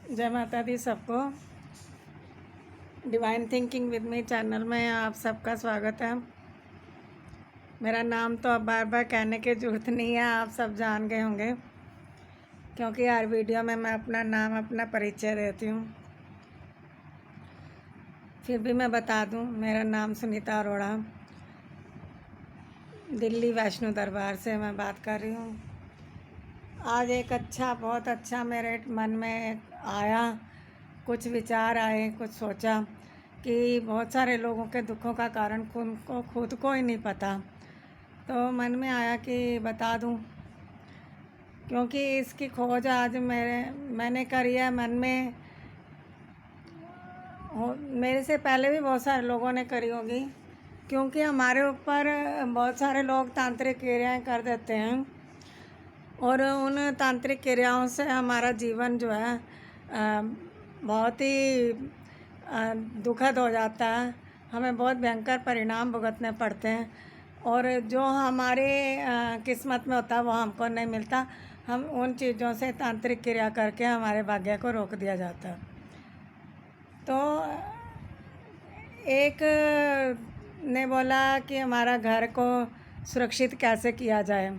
जय माता दी सबको। Divine thinking with me channel में आप सबका स्वागत है। मेरा नाम तो अब बार बार कहने की ज़रूरत नहीं है, आप सब जान गए होंगे, क्योंकि हर वीडियो में मैं अपना नाम अपना परिचय देती हूँ। फिर भी मैं बता दूँ, मेरा नाम सुनीता अरोड़ा, दिल्ली वैष्णो दरबार से मैं बात कर रही हूँ। आज एक बहुत अच्छा मेरे मन में आया, कुछ विचार आए, कुछ सोचा कि बहुत सारे लोगों के दुखों का कारण खुद को ही नहीं पता। तो मन में आया कि बता दूं, क्योंकि इसकी खोज आज मैंने करी है। मन में मेरे से पहले भी बहुत सारे लोगों ने करी होगी, क्योंकि हमारे ऊपर बहुत सारे लोग तांत्रिक क्रियाएं कर देते हैं और उन तांत्रिक क्रियाओं से हमारा जीवन जो है बहुत ही दुखद हो जाता है। हमें बहुत भयंकर परिणाम भुगतने पड़ते हैं और जो हमारे किस्मत में होता है वो हमको नहीं मिलता। हम उन चीज़ों से तांत्रिक क्रिया करके हमारे भाग्य को रोक दिया जाता है। तो एक ने बोला कि हमारा घर को सुरक्षित कैसे किया जाए,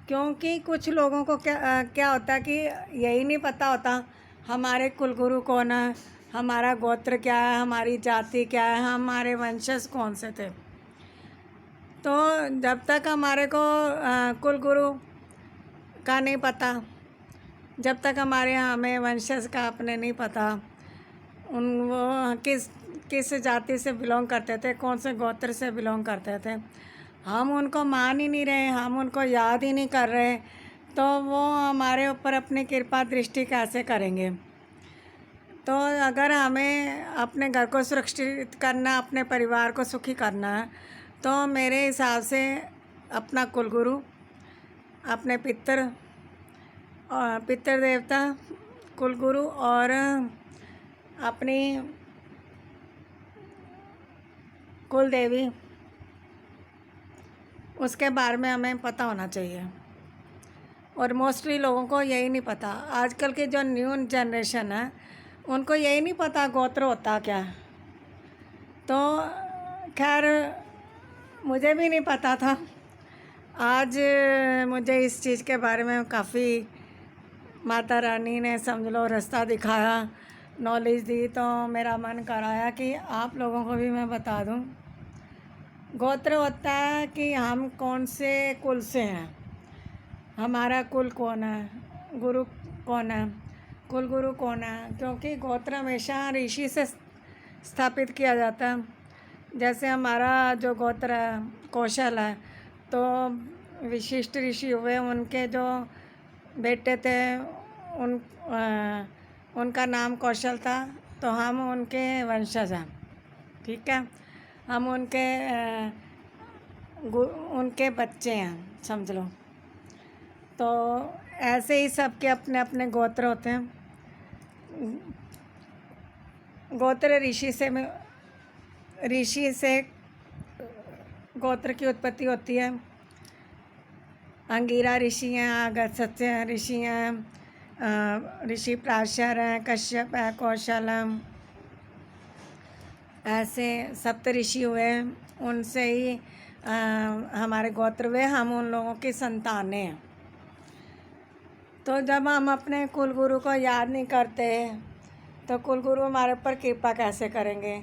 क्योंकि कुछ लोगों को क्या होता है कि यही नहीं पता होता हमारे कुलगुरु कौन है, हमारा गोत्र क्या है, हमारी जाति क्या है, हमारे वंशज कौन से थे। तो जब तक हमारे को कुलगुरु का नहीं पता, जब तक हमें वंशज का अपने नहीं पता, वो किस जाति से बिलोंग करते थे, कौन से गोत्र से बिलोंग करते थे, हम उनको मान ही नहीं रहे, हम उनको याद ही नहीं कर रहे, तो वो हमारे ऊपर अपनी कृपा दृष्टि कैसे करेंगे। तो अगर हमें अपने घर को सुरक्षित करना, अपने परिवार को सुखी करना है, तो मेरे हिसाब से अपना कुलगुरु, अपने पितृ देवता, कुलगुरु और अपनी कुल देवी, उसके बारे में हमें पता होना चाहिए। और मोस्टली लोगों को यही नहीं पता। आजकल के जो न्यू जनरेशन है उनको यही नहीं पता गोत्र होता क्या। तो खैर मुझे भी नहीं पता था। आज मुझे इस चीज़ के बारे में काफ़ी माता रानी ने समझ लो रास्ता दिखाया, नॉलेज दी, तो मेरा मन कराया कि आप लोगों को भी मैं बता दूं। गोत्र होता है कि हम कौन से कुल से हैं, हमारा कुल कौन है, गुरु कौन है, कुल गुरु कौन है। क्योंकि गोत्र हमेशा ऋषि से स्थापित किया जाता है। जैसे हमारा जो गोत्र है कौशल है, तो विशिष्ट ऋषि हुए, उनके जो बेटे थे उनका नाम कौशल था, तो हम उनके वंशज हैं। ठीक है, हम उनके बच्चे हैं, समझ लो। तो ऐसे ही सबके अपने अपने गोत्र होते हैं। गोत्र ऋषि से गोत्र की उत्पत्ति होती है। अंगिरा ऋषि हैं, अगस्त्य ऋषि हैं, ऋषि पराशर हैं, कश्यप है, कौशल हैं, ऐसे सप्त ऋषि हुए। उनसे ही हमारे गोत्र हुए, हम उन लोगों की संतानें हैं। तो जब हम अपने कुलगुरु को याद नहीं करते तो कुलगुरु हमारे ऊपर कृपा कैसे करेंगे।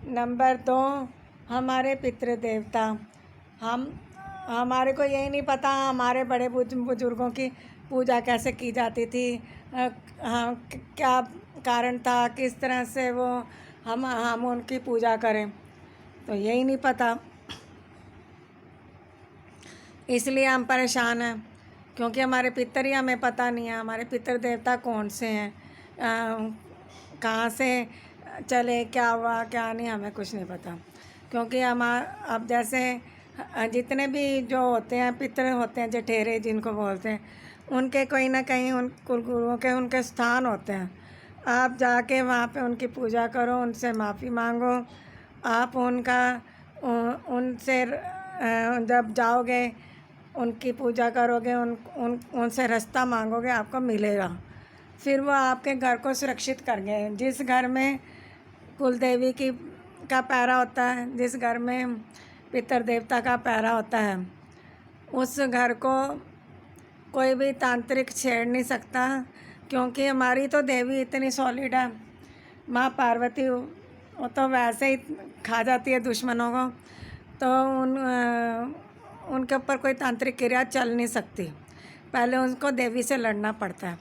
नंबर 2, हमारे पितृ देवता, हमारे को यही नहीं पता हमारे बड़े बुजुर्गों की पूजा कैसे की जाती थी, क्या कारण था, किस तरह से वो हम उनकी पूजा करें, तो यही नहीं पता। इसलिए हम परेशान हैं, क्योंकि हमारे पितर ही हमें पता नहीं है, हमारे पितर देवता कौन से हैं, कहाँ से चले, क्या हुआ क्या नहीं, हमें कुछ नहीं पता। क्योंकि अब जैसे जितने भी जो होते हैं पितर होते हैं, जठेरे जिनको बोलते हैं, उनके कहीं ना कहीं उन कुलगुरुओं के उनके स्थान होते हैं। आप जाके वहाँ पे उनकी पूजा करो, उनसे माफ़ी मांगो। आप उनसे जब जाओगे, उनकी पूजा करोगे, उनसे रास्ता मांगोगे, आपको मिलेगा। फिर वो आपके घर को सुरक्षित कर गए। जिस घर में कुल देवी की का पैरा होता है, जिस घर में पितर देवता का पैरा होता है, उस घर को कोई भी तांत्रिक छेड़ नहीं सकता, क्योंकि हमारी तो देवी इतनी सॉलिड है। माँ पार्वती वो तो वैसे ही खा जाती है दुश्मनों को, तो उनके ऊपर कोई तांत्रिक क्रिया चल नहीं सकती। पहले उनको देवी से लड़ना पड़ता है।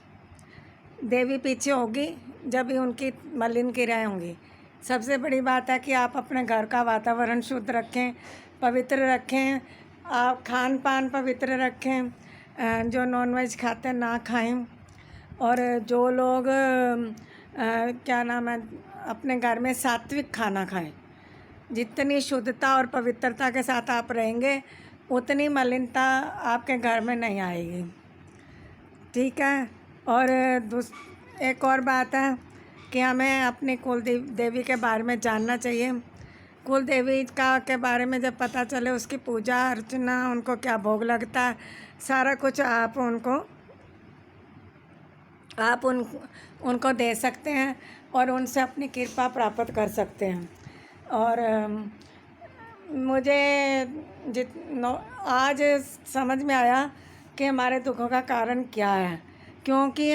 देवी पीछे होगी जब भी उनकी मलिन क्रियाएँ होंगी। सबसे बड़ी बात है कि आप अपने घर का वातावरण शुद्ध रखें, पवित्र रखें, आप खान पान पवित्र रखें, जो नॉनवेज खाते हैं ना खाएं, और जो लोग क्या नाम है, अपने घर में सात्विक खाना खाएं। जितनी शुद्धता और पवित्रता के साथ आप रहेंगे, उतनी मलिनता आपके घर में नहीं आएगी। ठीक है। और एक और बात है कि हमें अपनी कुल देवी के बारे में जानना चाहिए। कुल देवी का के बारे में जब पता चले, उसकी पूजा अर्चना, उनको क्या भोग लगता है, सारा कुछ आप उनको दे सकते हैं और उनसे अपनी कृपा प्राप्त कर सकते हैं। और मुझे आज समझ में आया कि हमारे दुखों का कारण क्या है, क्योंकि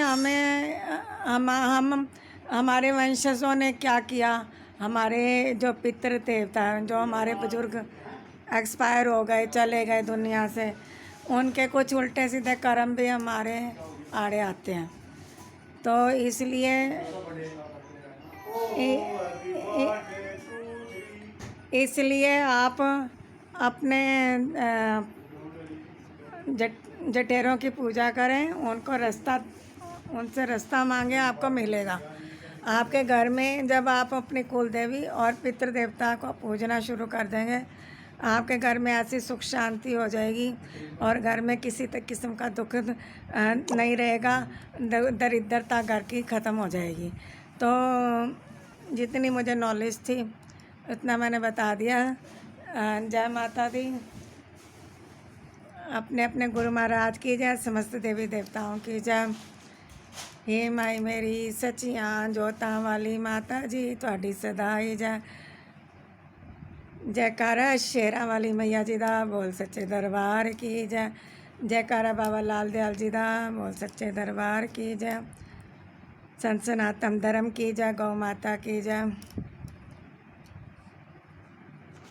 हमारे वंशजों ने क्या किया। हमारे जो पितृ देवता हैं, जो हमारे बुजुर्ग एक्सपायर हो गए, चले गए दुनिया से, उनके कुछ उल्टे सीधे कर्म भी हमारे आड़े आते हैं। तो इसलिए आप अपने जठेरों की पूजा करें, उनसे रास्ता मांगे, आपको मिलेगा। आपके घर में जब आप अपनी कुल देवी और पितृ देवता को पूजना शुरू कर देंगे, आपके घर में ऐसी सुख शांति हो जाएगी और घर में किसी किस्म का दुख नहीं रहेगा। दरिद्रता घर की ख़त्म हो जाएगी। तो जितनी मुझे नॉलेज थी उतना मैंने बता दिया। जय माता दी। अपने अपने गुरु महाराज की जय, समस्त देवी देवताओं की जय। हे माई मेरी सचियां जोतां वाली माता जी, तुहाडी सदा ही जय। जयकारा शेरा वाली मैया जी दा, बोल सच्चे दरबार की जय। जयकारा बाबा लाल दयाल जी दा, बोल सच्चे दरबार की जय। संत सनातन धर्म की जय। गौ माता की जय।